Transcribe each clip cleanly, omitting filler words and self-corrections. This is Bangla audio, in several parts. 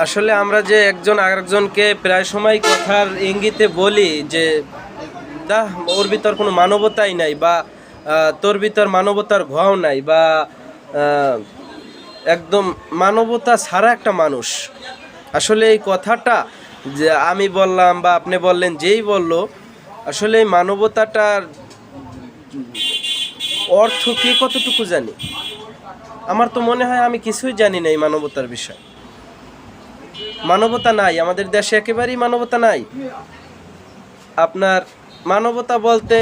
আসলে আমরা যে একজন আরেকজনকে প্রায় সময় কথার ইঙ্গিতে বলি যে দাহ ওর ভিতর কোনো মানবতাই নাই, বা তোর ভিতর মানবতার ঘাও নাই, বা আহ, একদম মানবতা ছাড়া একটা মানুষ। আসলে এই কথাটা যে আমি বললাম বা আপনি বললেন, যেই বলল, আসলে এই মানবতাটার অর্থ কে কতটুকু জানি? আমার তো মনে হয় আমি কিছুই জানি না এই মানবতার বিষয়। মানবতা নাই আমাদের দেশে, একেবারেই মানবতা নাই। আপনার মানবতা বলতে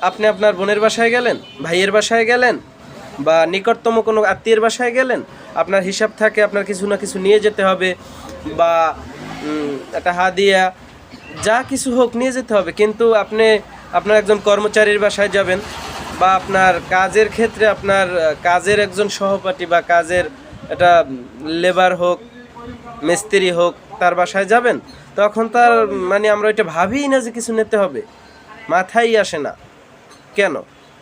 আপনি আপনার বোনের বাসায় গেলেন, ভাইয়ের বাসায় গেলেন, বা নিকটতম কোনো আত্মীয়ের বাসায় গেলেন, আপনার হিসাব থাকে আপনার কিছু না কিছু নিয়ে যেতে হবে, বা একটা হাদিয়া যা কিছু হোক নিয়ে যেতে হবে। কিন্তু আপনি আপনার একজন কর্মচারীর বাসায় যাবেন, বা আপনার কাজের ক্ষেত্রে আপনার কাজের একজন সহপাঠী বা কাজের একটা লেবার হোক, মিস্ত্রি হোক, তার বাসায় যাবেন, তখন তার মানে আমরা ওইটা ভাবিই না যে কিছু নিতে হবে, মাথায় আসে না। কেন?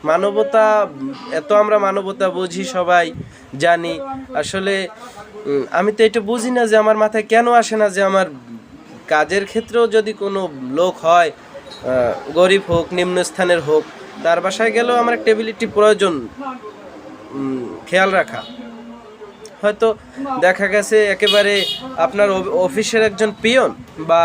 মানবতা, এত আমরা মানবতা বুঝি, সবাই জানি। আসলে আমি তো এটা বুঝি না যে আমার মাথায় কেন আসে না যে আমার কাজের ক্ষেত্রেও যদি কোনো লোক হয়, গরিব হোক নিম্ন স্থানের হোক, তার বাসায় গেলেও আমার একটা এবিলিটি প্রয়োজন খেয়াল রাখা। হয়তো দেখা গেছে একেবারে আপনার অফিসের একজন পিয়ন, বা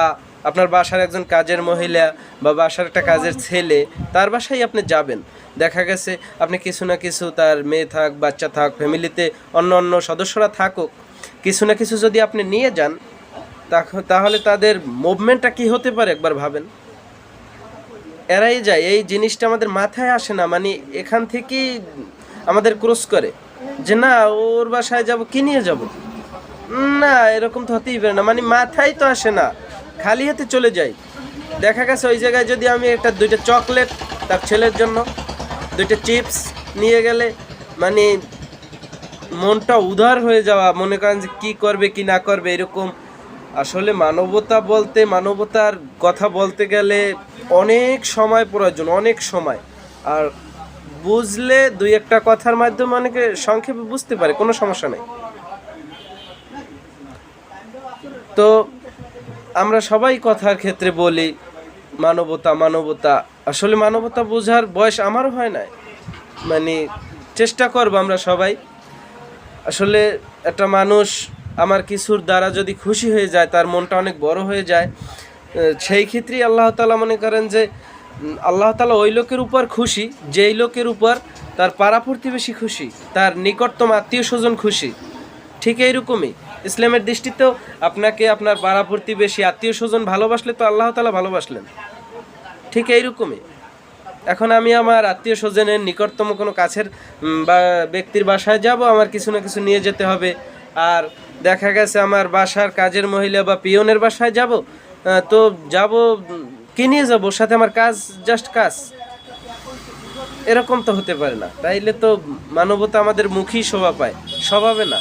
আপনার বাসার একজন কাজের মহিলা, বা বাসার একটা কাজের ছেলে, তার বাসায় আপনি যাবেন। দেখা গেছে আপনি কিছু না কিছু, তার মেয়ে থাক, বাচ্চা থাক, ফ্যামিলিতে অন্য অন্য সদস্যরা থাকুক, কিছু না কিছু যদি আপনি নিয়ে যান, তাহলে তাদের মুভমেন্টটা কি হতে পারে একবার ভাবেন। এরাই যায়, এই জিনিসটা আমাদের মাথায় আসে না, মানে এখান থেকেই আমাদের ক্রস করে যে না ওর বাসায় যাব, কি নিয়ে যাব? না, এরকম তো হতেই পারে না, মানে মাথায় তো আসে না, খালি হাতে চলে যাই। দেখা গেছে ওই জায়গায় যদি আমি একটা দুইটা চকলেট তার ছেলের জন্য, দুইটা চিপস নিয়ে গেলে, মানে মনটা উদার হয়ে যাওয়া, মনে করেন যে কী করবে কি না করবে এরকম। আসলে মানবতা বলতে, মানবতার কথা বলতে গেলে অনেক সময় প্রয়োজন, অনেক সময়। আর বুঝলে দুই একটা কথার মাধ্যমে অনেকে সংক্ষেপে বুঝতে পারে, কোনো সমস্যা নেই। তো আমরা সবাই কথার ক্ষেত্রে বলি মানবতা মানবতা। আসলে মানবতা বোঝার বয়স আমারও হয় নাই, মানে চেষ্টা করবো আমরা সবাই। আসলে একটা মানুষ আমার কিছুর দ্বারা যদি খুশি হয়ে যায়, তার মনটা অনেক বড় হয়ে যায়, সেই ক্ষেত্রেই আল্লাহ তাআলা মনে করেন যে আল্লাহ তাআলা ওই লোকের উপর খুশি যেই লোকের উপর তার পাড়া প্রতিবেশী খুশি, তার নিকটতম আত্মীয় স্বজন খুশি। ঠিক এইরকমই ইসলামের দৃষ্টিতেও আপনাকে আপনার পাড়া প্রতিবেশী আত্মীয় স্বজন ভালোবাসলে তো আল্লাহ তাআলা ভালোবাসলেন। ঠিক এইরকমই এখন আমি আমার আত্মীয় স্বজনের নিকটতম কোনো কাছের বা ব্যক্তির বাসায় যাব, আমার কিছু না কিছু নিয়ে যেতে হবে। আর দেখা গেছে আমার বাসার কাজের মহিলা বা পিয়নের বাসায় যাব, তো যাব, কি নিয়ে যাবো? ওর সাথে আমার কাজ, জাস্ট কাজ, এরকম তো হতে পারে না। তাইলে তো মানবতা আমাদের মুখেই শোভা পায়, স্বভাবে না।